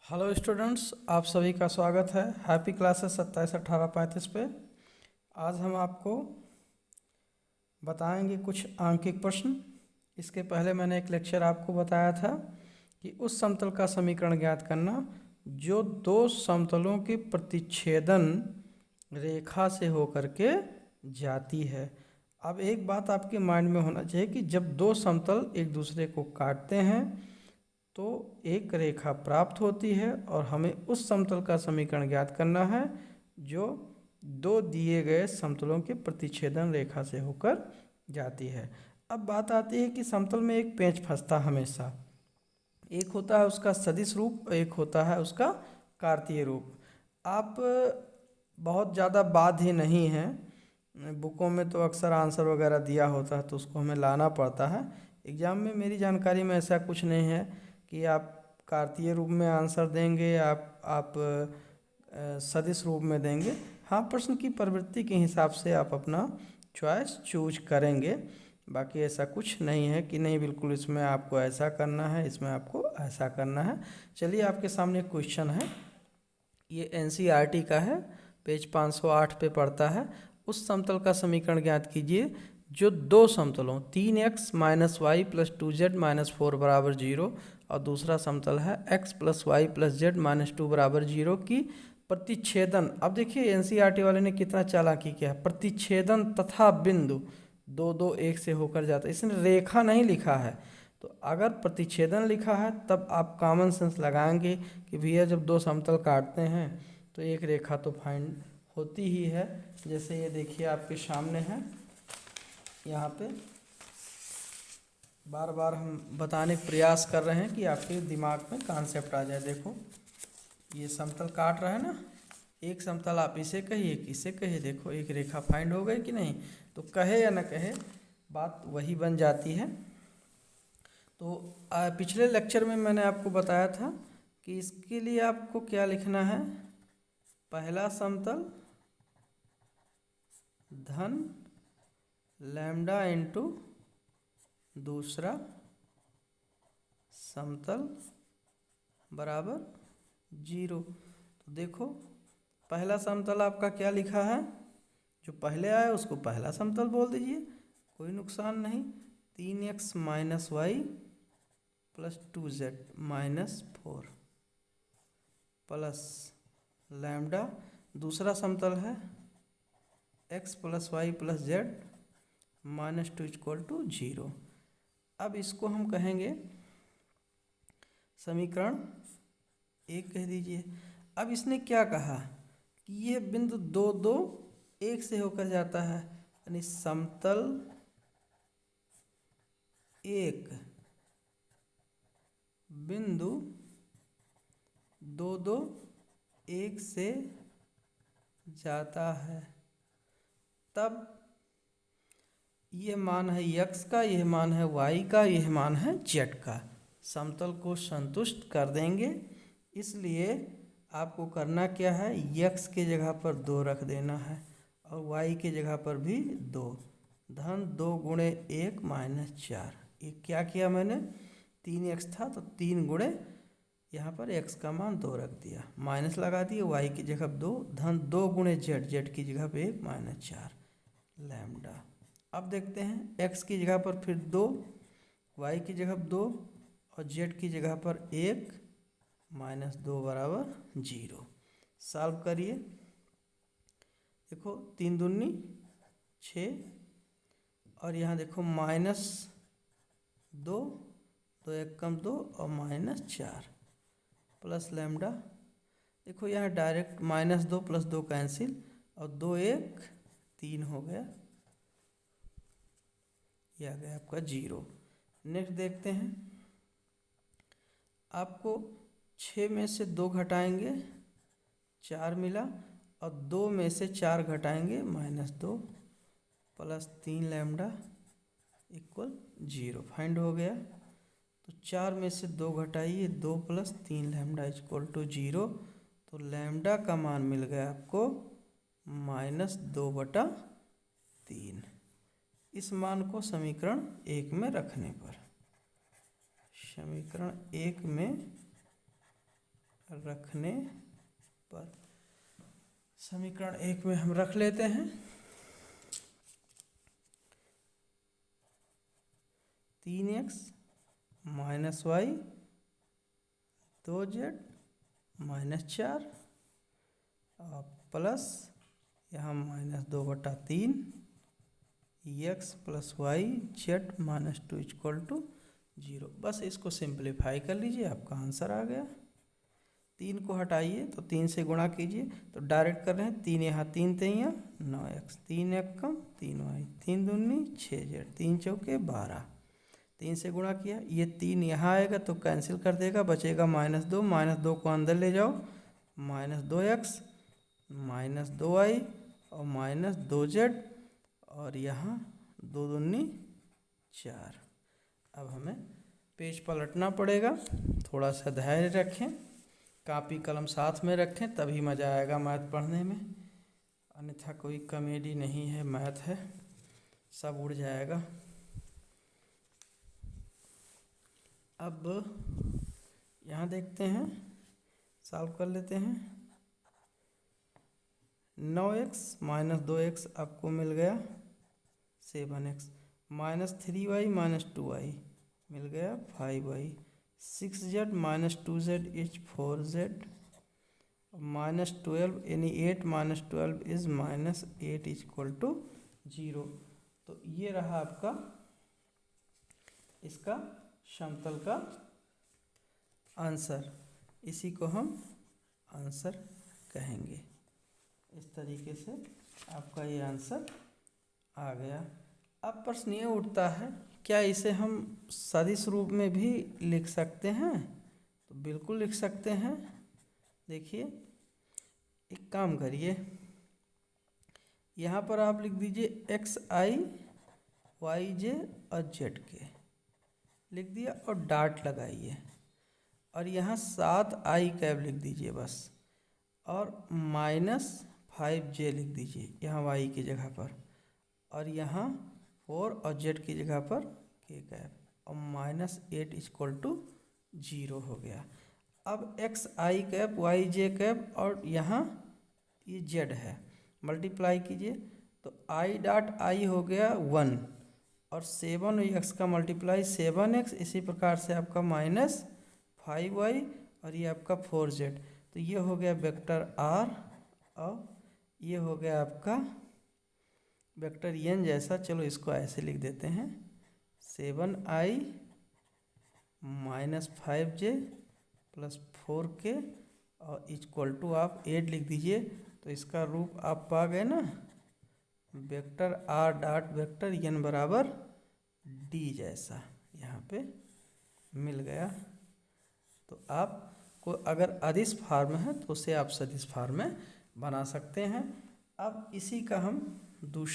Hello students, आप सभी का स्वागत है हैप्पी क्लासेस 27-18-35 पे। आज हम आपको बताएंगे कुछ आंकिक प्रश्न। इसके पहले मैंने एक लेक्चर आपको बताया था कि उस समतल का समीकरण ज्ञात करना जो दो समतलों के प्रतिच्छेदन रेखा से होकर के जाती है। अब एक बात आपके माइंड में होना चाहिए कि जब दो समतल एक दूसरे को काटते हैं तो एक रेखा प्राप्त होती है और हमें उस समतल का समीकरण ज्ञात करना है जो दो दिए गए समतलों के प्रतिच्छेदन रेखा से होकर जाती है। अब बात आती है कि समतल में एक पेंच फंसता हमेशा, एक होता है उसका सदिश रूप और एक होता है उसका कार्तीय रूप। आप बहुत ज़्यादा बाध्य नहीं हैं, बुकों में तो अक्सर आंसर वगैरह दिया होता है तो उसको हमें लाना पड़ता है। एग्ज़ाम में मेरी जानकारी में ऐसा कुछ नहीं है कि आप कार्तीय रूप में आंसर देंगे, आप सदिश रूप में देंगे। हाँ, प्रश्न की प्रवृत्ति के हिसाब से आप अपना चॉइस चूज करेंगे। बाकी ऐसा कुछ नहीं है कि नहीं बिल्कुल इसमें आपको ऐसा करना है, इसमें आपको ऐसा करना है। चलिए, आपके सामने एक क्वेश्चन है, ये एनसीईआरटी का है, पेज 508 पे पड़ता है। उस समतल का समीकरण ज्ञात कीजिए जो दो समतलों 3x minus y plus 2z minus 4 बराबर 0 और दूसरा समतल है x plus y plus z minus 2 बराबर 0 की प्रतिच्छेदन। अब देखिए एनसीईआरटी वाले ने कितना चालाकी किया है, प्रतिच्छेदन तथा बिंदु दो दो एक से होकर जाता है। इसने रेखा नहीं लिखा है, तो अगर प्रतिच्छेदन लिखा है तब आप कॉमन सेंस लगाएंगे कि भैया जब दो समतल काटते हैं तो एक रेखा तो फाइंड होती ही है। जैसे ये देखिए आपके सामने है, यहाँ पे बार बार हम बताने का प्रयास कर रहे हैं कि आपके दिमाग में कॉन्सेप्ट आ जाए। देखो ये समतल काट रहा है ना, एक समतल आप इसे कहिए कि इसे कहिए, देखो एक रेखा फाइंड हो गई कि नहीं। तो कहे या न कहे बात वही बन जाती है। तो पिछले लेक्चर में मैंने आपको बताया था कि इसके लिए आपको क्या लिखना है, पहला समतल धन लैम्डा इंटू दूसरा समतल बराबर 0। तो देखो पहला समतल आपका क्या लिखा है, जो पहले आया उसको पहला समतल बोल दीजिए, कोई नुकसान नहीं। 3x minus y plus 2z minus 4 plus lambda, दूसरा समतल है x plus y plus z minus 2 equal to 0। अब इसको हम कहेंगे समीकरण 1 कह दीजिए। अब इसने क्या कहा कि यह बिंदु दो दो एक से होकर जाता है, यानी समतल एक बिंदु दो दो एक से जाता है, तब यह मान है x का, यह मान है y का, यह मान है z का, समतल को संतुष्ट कर देंगे। इसलिए आपको करना क्या है, x के जगह पर 2 रख देना है और y के जगह पर भी 2, धन 2 गुणे 1 माइनस 4। ये क्या किया मैंने, 3x था तो 3 गुणे यहाँ पर x का मान 2 रख दिया, माइनस लगा दिए, y की जगह 2, धन 2 गुणे z की जगह पे 1 माइनस 4 लैम्डा। अब देखते हैं x की जगह पर फिर 2, y की जगह 2 और z की जगह पर 1 माइनस 2 बराबर 0। सॉल्व करिए, देखो 3 दूनी 6 और यहाँ देखो माइनस 2, 2 1 कम 2 और माइनस 4 प्लस लैम्डा। देखो यहाँ डायरेक्ट माइनस 2 प्लस 2 कैंसिल और 2 1 3 हो गया, यह आ गया आपका 0। नेक्स्ट देखते हैं, आपको 6 में से 2 घटाएंगे 4 मिला और 2 में से 4 घटाएंगे minus 2 plus 3 lambda equal 0 find हो गया। तो 4 में से 2 घटाइए, 2 प्लस 3 लैम्डा इक्वल टू 0। तो लैम्डा का मान मिल गया आपको माइनस 2/3। इस मान को समीकरण 1 में रखने पर, समीकरण 1 में रखने पर समीकरण 1 में हम रख लेते हैं 3x minus Y 2z minus 4 plus यहाँ -2/3 x plus y z -2 equal to 0। बस इसको सिंप्लीफाई कर लीजिए, आपका आंसर आ गया। 3 को हटाइए तो 3 से गुणा कीजिए, तो डायरेक्ट कर रहे हैं 3 यहाँ 3 3 9x 3 1 कम 3y 3 दूनी 6z 3 चौके 12। 3 से गुणा किया, ये 3 यहाँ आएगा तो कैंसिल कर देगा, बचेगा -2 को अंदर ले जाओ -2x -2y और -2z और यहाँ 2 दूनी 4। अब हमें पेज पलटना पड़ेगा, थोड़ा सा धैर्य रखें, कापी कलम साथ में रखें, तभी मज़ा आएगा मैथ पढ़ने में, अन्यथा कोई कॉमेडी नहीं है, मैथ है, सब उड़ जाएगा। अब यहाँ देखते हैं, सॉल्व कर लेते हैं। 9x - 2x आपको मिल गया 7x -3y - 2y मिल गया 5y 6z - 2z is 4z -12 यानी 8 - 12 इज -8 इज इक्वल टू 0। तो ये रहा आपका इसका समतल का आंसर, इसी को हम आंसर कहेंगे। इस तरीके से आपका ये आंसर आ गया। अब प्रश्न ये उठता है, क्या इसे हम सदिश रूप में भी लिख सकते हैं? तो बिल्कुल लिख सकते हैं। देखिए, एक काम करिए, यहाँ पर आप लिख दीजिए xi yj और zk लिख दिया और डॉट लगाइए, और यहाँ 7i कैब लिख दीजिए बस, और -5j लिख दीजिए यहाँ y की जगह पर, और यहाँ 4 और z की जगह पर k कैब, और -8 इक्वल टू 0 हो गया। अब xi कैब yj कैब और यहाँ ये z है, मल्टीप्लाई कीजिए तो i डॉट i हो गया 1, और 7x का मल्टीप्लाई 7x, इसी प्रकार से आपका -5y और ये आपका 4z, तो ये हो गया वेक्टर r, और ये हो गया आपका वेक्टर n जैसा। चलो इसको ऐसे लिख देते हैं 7i -5j प्लस 4k और इक्वल टू आप 8 लिख दीजिए, तो इसका रूप आप पा गए ना, vector r dot vector n बराबर d जैसा यहाँ पे मिल गया। तो आपको अगर अदिश फॉर्म है तो उसे आप सदिश फॉर्म में बना सकते हैं। अब इसी का हम दूसरा